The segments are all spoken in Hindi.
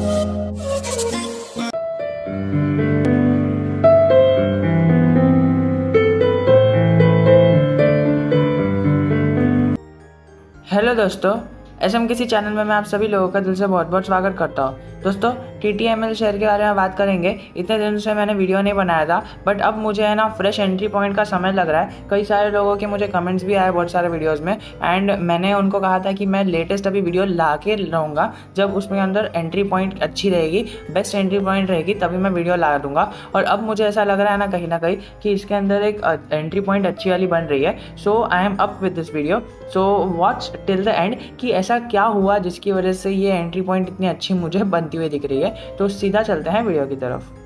हेलो दोस्तों, एसएमकेसी चैनल में मैं आप सभी लोगों का दिल से बहुत बहुत स्वागत करता हूँ। दोस्तों, TTML शेयर के बारे में बात करेंगे। इतने दिनों से मैंने वीडियो नहीं बनाया था, बट अब मुझे है ना फ्रेश एंट्री पॉइंट का समय लग रहा है। कई सारे लोगों के मुझे कमेंट्स भी आए बहुत सारे वीडियोस में, एंड मैंने उनको कहा था कि मैं लेटेस्ट अभी वीडियो ला के रहूँगा जब उसमें अंदर एंट्री पॉइंट अच्छी रहेगी, बेस्ट एंट्री पॉइंट रहेगी, तभी मैं वीडियो ला दूँगा। और अब मुझे ऐसा लग रहा है ना कहीं कि इसके अंदर एक एंट्री पॉइंट अच्छी वाली बन रही है। So I am up with this video, so watch till the end कि ऐसा क्या हुआ जिसकी वजह से ये एंट्री पॉइंट इतनी अच्छी मुझे बनती हुई दिख रही है। तो सीधा चलते हैं वीडियो की तरफ।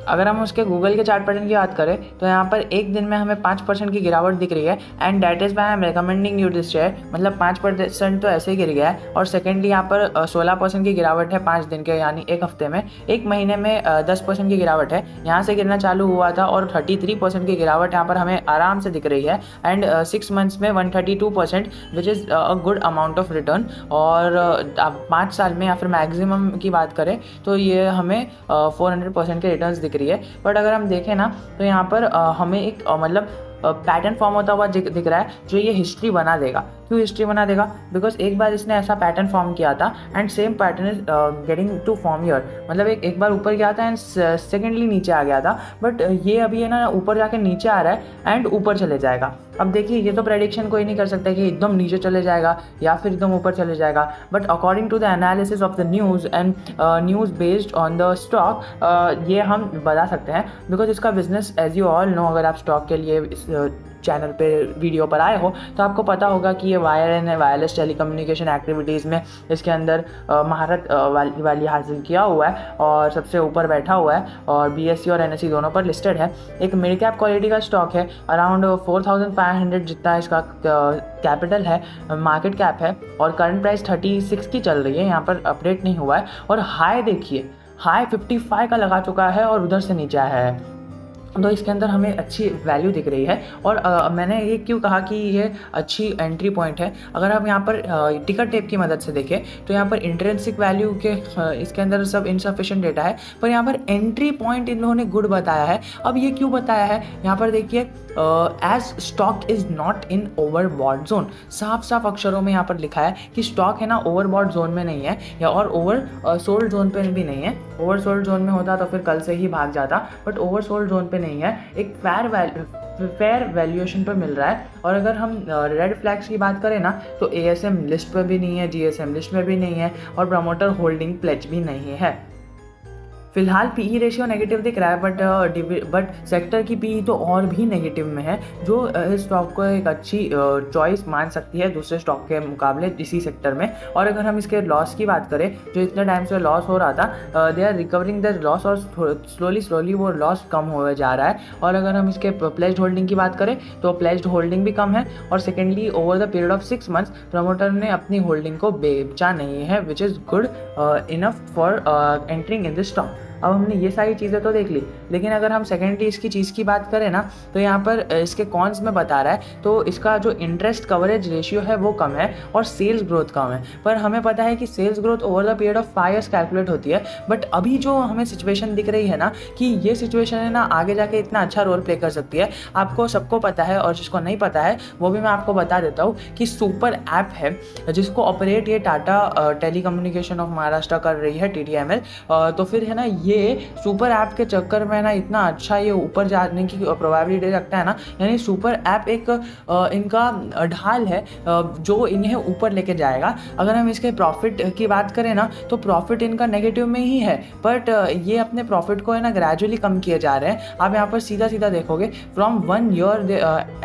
अगर हम उसके गूगल के चार्ट पैटर्न की बात करें तो यहाँ पर एक दिन में हमें 5% की गिरावट दिख रही है, and that is why I am recommending you this share. मतलब 5% तो ऐसे ही गिर गया है, और सेकेंडली यहाँ पर 16% की गिरावट है 5 दिन के, यानी एक हफ्ते में। एक महीने में 10% की गिरावट है। यहाँ से गिरना चालू हुआ था और 33% की गिरावट यहाँ पर हमें आराम से दिख रही है, एंड 6 मंथ्स में 132%, विच is a good amount of return. और 5 साल में या फिर मैक्सिमम की बात करें तो ये हमें 400% के रिटर्न्स दिख रही है। बट अगर हम देखें ना तो यहाँ पर हमें एक मतलब पैटर्न फॉर्म होता हुआ दिख रहा है, जो ये हिस्ट्री बना देगा। क्यों हिस्ट्री बना देगा? बिकॉज एक बार इसने ऐसा पैटर्न फॉर्म किया था, and same pattern is getting to form here. मतलब एक बार ऊपर गया था एंड सेकेंडली नीचे आ गया था, बट ये अभी है ना ऊपर जाके नीचे आ रहा है एंड ऊपर चले जाएगा। अब देखिए, ये तो प्रेडिक्शन कोई नहीं कर सकता कि एकदम नीचे चले जाएगा या फिर एकदम ऊपर चले जाएगा, but according to the analysis of the news and news based on the stock, ये हम बता सकते हैं। बिकॉज इसका business, as you all know, अगर आप स्टॉक के लिए इस चैनल पे वीडियो पर आए हो तो आपको पता होगा कि ये वायरलेस टेलीकम्युनिकेशन एक्टिविटीज़ में इसके अंदर महारत वाली हासिल किया हुआ है और सबसे ऊपर बैठा हुआ है, और BSE और NSE दोनों पर लिस्टेड है। एक मिड कैप क्वालिटी का स्टॉक है, अराउंड 4500 जितना इसका कैपिटल है, मार्केट कैप है, और करंट प्राइस 36 की चल रही है, यहाँ पर अपडेट नहीं हुआ है। और हाई देखिए, हाई 55 का लगा चुका है और उधर से नीचे आया है, तो इसके अंदर हमें अच्छी वैल्यू दिख रही है। और मैंने ये क्यों कहा कि ये अच्छी एंट्री पॉइंट है? अगर हम यहाँ पर टिकर टेप की मदद से देखें तो यहाँ पर इंट्रिंसिक वैल्यू के इसके अंदर सब इनसफिशिएंट डेटा है, पर यहाँ पर एंट्री पॉइंट इन लोगों ने गुड बताया है। अब ये क्यों बताया है? यहाँ पर देखिए, as stock is not in overbought zone, साफ साफ अक्षरों में यहाँ पर लिखा है कि स्टॉक है ना ओवरबॉट जोन में नहीं है, या और ओवर सोल्ड जोन पे भी नहीं है। ओवर सोल्ड जोन में होता तो फिर कल से ही भाग जाता, बट ओवर सोल्ड जोन पे नहीं है, एक फेयर वैल्यूएशन पर मिल रहा है। और अगर हम रेड फ्लैग्स की बात करें ना तो ASM लिस्ट पर भी नहीं है, GSM लिस्ट में भी नहीं है, और प्रमोटर होल्डिंग प्लेज भी नहीं है। फिलहाल PE रेशियो नेगेटिव दिख रहा है, बट सेक्टर की PE तो और भी नेगेटिव में है, जो इस स्टॉक को एक अच्छी चॉइस मान सकती है दूसरे स्टॉक के मुकाबले इसी सेक्टर में। और अगर हम इसके लॉस की बात करें, जो इतने टाइम से लॉस हो रहा था, they are recovering the loss, और स्लोली वो लॉस कम हो जा रहा है। और अगर हम इसके प्लेज्ड होल्डिंग की बात करें तो प्लेज्ड होल्डिंग भी कम है, और secondly over the period of 6 months promoter ने अपनी होल्डिंग को बेचा नहीं है, which is good enough for entering in this stock. अब हमने ये सारी चीज़ें तो देख ली, लेकिन अगर हम सेकेंडली इसकी चीज़ की बात करें ना तो यहाँ पर इसके कॉन्स में बता रहा है, तो इसका जो इंटरेस्ट कवरेज रेशियो है वो कम है, और सेल्स ग्रोथ कम है। पर हमें पता है कि sales growth over the period of 5 years calculate होती है, बट अभी जो हमें सिचुएशन दिख रही है ना, कि ये सिचुएशन है ना आगे जाके इतना अच्छा रोल प्ले कर सकती है। आपको सबको पता है, और जिसको नहीं पता है वो भी मैं आपको बता देता हूँ कि सुपर ऐप है जिसको ऑपरेट ये टाटा टेलीकम्युनिकेशन ऑफ महाराष्ट्र कर रही है, TTML। तो फिर है ना ये सुपर ऐप के चक्कर में ना इतना अच्छा ये ऊपर जाने की प्रोबेबिलिटी रखता है ना, यानी सुपर ऐप एक इनका ढाल है जो इन्हें ऊपर लेके जाएगा। अगर हम इसके प्रॉफिट की बात करें ना तो प्रॉफिट इनका नेगेटिव में ही है, बट ये अपने प्रॉफिट को है ना ग्रेजुअली कम किए जा रहे हैं। आप यहाँ पर सीधा सीधा देखोगे, from 1 year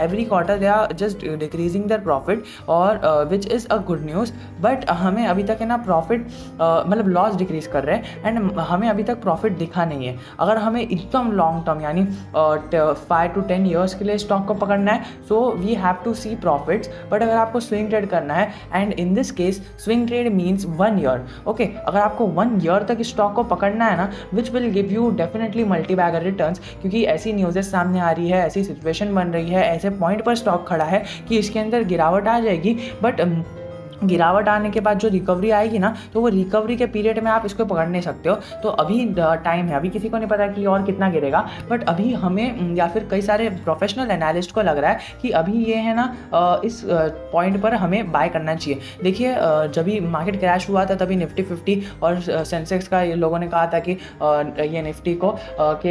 every quarter they are just decreasing their profit, और which is a good news. But हमें अभी तक है ना प्रॉफिट मतलब लॉस डिक्रीज कर रहे हैं, एंड हमें अभी तक प्रॉफिट दिखा नहीं है। अगर हमें एकदम लॉन्ग टर्म यानी 5 to 10 ईयर्स के लिए स्टॉक को पकड़ना है, so we have to see profits. But अगर आपको स्विंग ट्रेड करना है, and in this case swing trade means 1 year, okay, अगर आपको 1 ईयर तक स्टॉक को पकड़ना है ना, which will give you definitely multi bagger returns, क्योंकि ऐसी न्यूज़ेस सामने आ रही है, ऐसी सिचुएशन बन रही है, ऐसे पॉइंट पर स्टॉक खड़ा है कि इसके अंदर गिरावट आ जाएगी, बट गिरावट आने के बाद जो रिकवरी आएगी ना, तो वो रिकवरी के पीरियड में आप इसको पकड़ नहीं सकते हो। तो अभी टाइम है, अभी किसी को नहीं पता कि और कितना गिरेगा, बट अभी हमें या फिर कई सारे प्रोफेशनल एनालिस्ट को लग रहा है कि अभी ये है ना इस पॉइंट पर हमें बाय करना चाहिए। देखिए जब भी मार्केट क्रैश हुआ था तभी निफ्टी 50 और सेंसेक्स का ये लोगों ने कहा था कि ये निफ्टी को कि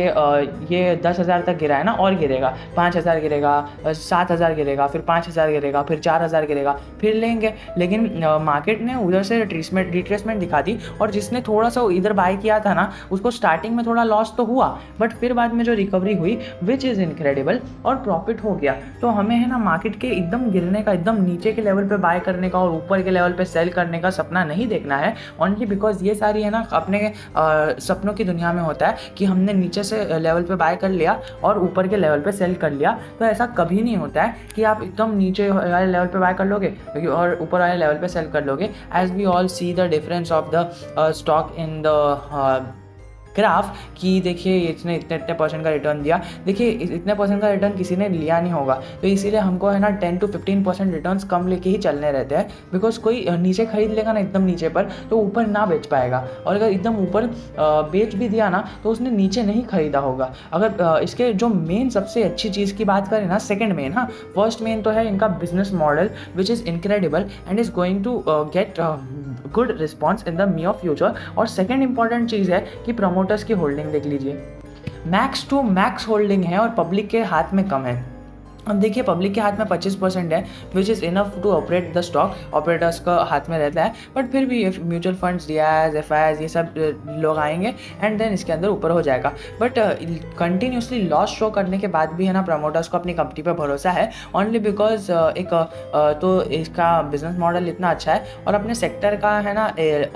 ये 10,000 तक गिरा है ना, और गिरेगा, 5,000 गिरेगा, 7,000 गिरेगा, फिर 5,000 गिरेगा, फिर 4,000 गिरेगा, फिर लेंगे। लेकिन मार्केट ने उधर से रिट्रेसमेंट दिखा दी, और जिसने थोड़ा सा इधर बाय किया था ना, उसको स्टार्टिंग में थोड़ा लॉस तो हुआ, बट फिर बाद में जो रिकवरी हुई विच इज़ इनक्रेडिबल, और प्रॉफिट हो गया। तो हमें है ना मार्केट के एकदम गिरने का, एकदम नीचे के लेवल पे बाय करने का और ऊपर के लेवल पे सेल करने का सपना नहीं देखना है, ओनली बिकॉज ये सारी है ना अपने सपनों की दुनिया में होता है कि हमने नीचे से लेवल पे बाय कर लिया और ऊपर के लेवल पे सेल कर लिया। तो ऐसा कभी नहीं होता है कि आप एकदम नीचे वाले लेवल पे बाय कर लोगे और ऊपर वाले लेवल पे सेल कर लोगे। As we all see the difference of the stock in the graph कि देखिए इसने इतने इतने परसेंट का रिटर्न दिया, देखिए इतने परसेंट का रिटर्न किसी ने लिया नहीं होगा। तो इसीलिए हमको है ना 10 to 15% रिटर्न्स कम लेके ही चलने रहते हैं, बिकॉज कोई नीचे खरीद लेगा ना एकदम नीचे पर, तो ऊपर ना बेच पाएगा, और अगर एकदम ऊपर बेच भी दिया ना तो उसने नीचे नहीं खरीदा होगा। अगर इसके जो मेन सबसे अच्छी चीज़ की बात करें ना, सेकेंड मेन, हाँ फर्स्ट मेन तो है इनका business model which is incredible and is going to get good response in the near future. और सेकेंड इंपॉर्टेंट चीज़ है कि प्रमोटर्स की होल्डिंग देख लीजिए, मैक्स टू मैक्स होल्डिंग है और पब्लिक के हाथ में कम है। अब देखिए पब्लिक के हाथ में 25% है, which is enough to operate the stock, operators का हाथ में रहता है, बट फिर भी म्यूचुअल फंड्स, डीआईज, एफआईज, ये सब लोग आएंगे एंड देन इसके अंदर ऊपर हो जाएगा। बट कंटिन्यूसली लॉस शो करने के बाद भी है ना प्रमोटर्स को अपनी कंपनी पर भरोसा है, ओनली बिकॉज तो इसका बिजनेस मॉडल इतना अच्छा है और अपने सेक्टर का है ना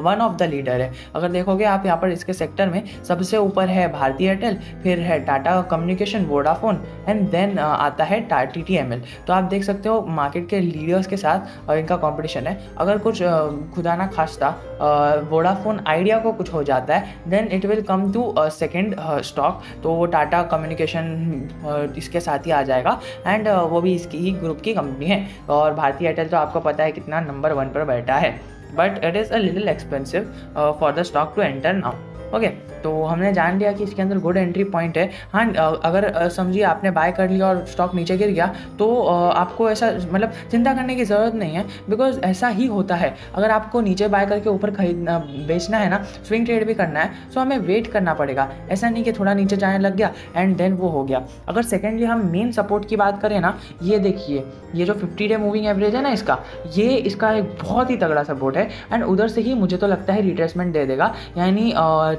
वन ऑफ द लीडर है। अगर देखोगे आप यहाँ पर इसके सेक्टर में सबसे ऊपर है भारती एयरटेल, फिर है Tata communication, Vodafone, and then आता है TTML। तो आप देख सकते हो मार्केट के लीडर्स के साथ इनका कंपटीशन है। अगर कुछ खुदा ना खास्ता वोडाफोन आइडिया को कुछ हो जाता है, then it will come to second stock, तो वो टाटा कम्युनिकेशन इसके साथ ही आ जाएगा, एंड वो भी इसकी ही ग्रुप की कंपनी है। और भारती एयरटेल तो आपको पता है कितना नंबर 1 पर बैठा है, but it is a little expensive for the stock to enter now. Okay, तो हमने जान लिया कि इसके अंदर गुड एंट्री पॉइंट है। हाँ, अगर समझिए आपने बाय कर लिया और स्टॉक नीचे गिर गया तो आपको ऐसा मतलब चिंता करने की ज़रूरत नहीं है, बिकॉज ऐसा ही होता है। अगर आपको नीचे बाय करके ऊपर खरीदना बेचना है ना, स्विंग ट्रेड भी करना है, तो हमें वेट करना पड़ेगा। ऐसा नहीं कि थोड़ा नीचे जाने लग गया एंड देन वो हो गया। अगर सेकेंडली हम मेन सपोर्ट की बात करें ना, ये देखिए ये जो 50 डे मूविंग एवरेज है ना इसका एक बहुत ही तगड़ा सपोर्ट है, एंड उधर से ही मुझे तो लगता है रिट्रेसमेंट दे देगा, यानी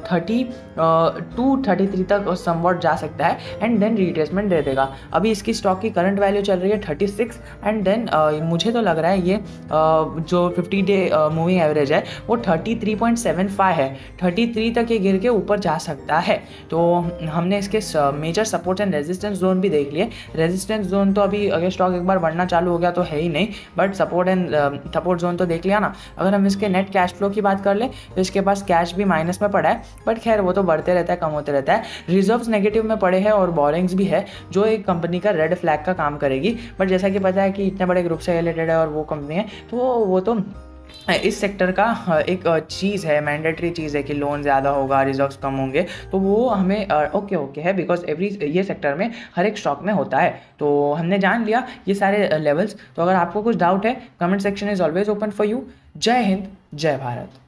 32-33 तक समवॉट जा सकता है एंड देन रिट्रेसमेंट दे देगा। अभी इसकी स्टॉक की करंट वैल्यू चल रही है 36, एंड देन मुझे तो लग रहा है ये जो 50 डे मूविंग एवरेज है वो 33.75 है, 33 तक ये गिर के ऊपर जा सकता है। तो हमने इसके major support and resistance zone भी देख लिए। रेजिस्टेंस जोन तो अभी अगर स्टॉक एक बार बढ़ना चालू हो गया तो है ही नहीं, बट सपोर्ट जोन तो देख लिया ना। अगर हम इसके नेट कैश फ्लो की बात कर ले तो इसके पास कैश भी माइनस में पड़ा है, बट खैर वो तो बढ़ते रहता है, कम होते रहता है। रिजर्व्स नेगेटिव में पड़े हैं और बोरिंग्स भी है, जो एक कंपनी का रेड फ्लैग का काम करेगी। बट जैसा कि पता है कि इतने बड़े ग्रुप से रिलेटेड है और वो कंपनी है, तो वो तो इस सेक्टर का एक चीज़ है, मैंडेटरी चीज़ है कि लोन ज़्यादा होगा, रिजर्व्स कम होंगे, तो वो हमें ओके है, बिकॉज ये सेक्टर में हर एक स्टॉक में होता है। तो हमने जान लिया ये सारे लेवल्स। तो अगर आपको कुछ डाउट है, comment section is always open for you. जय हिंद, जय भारत।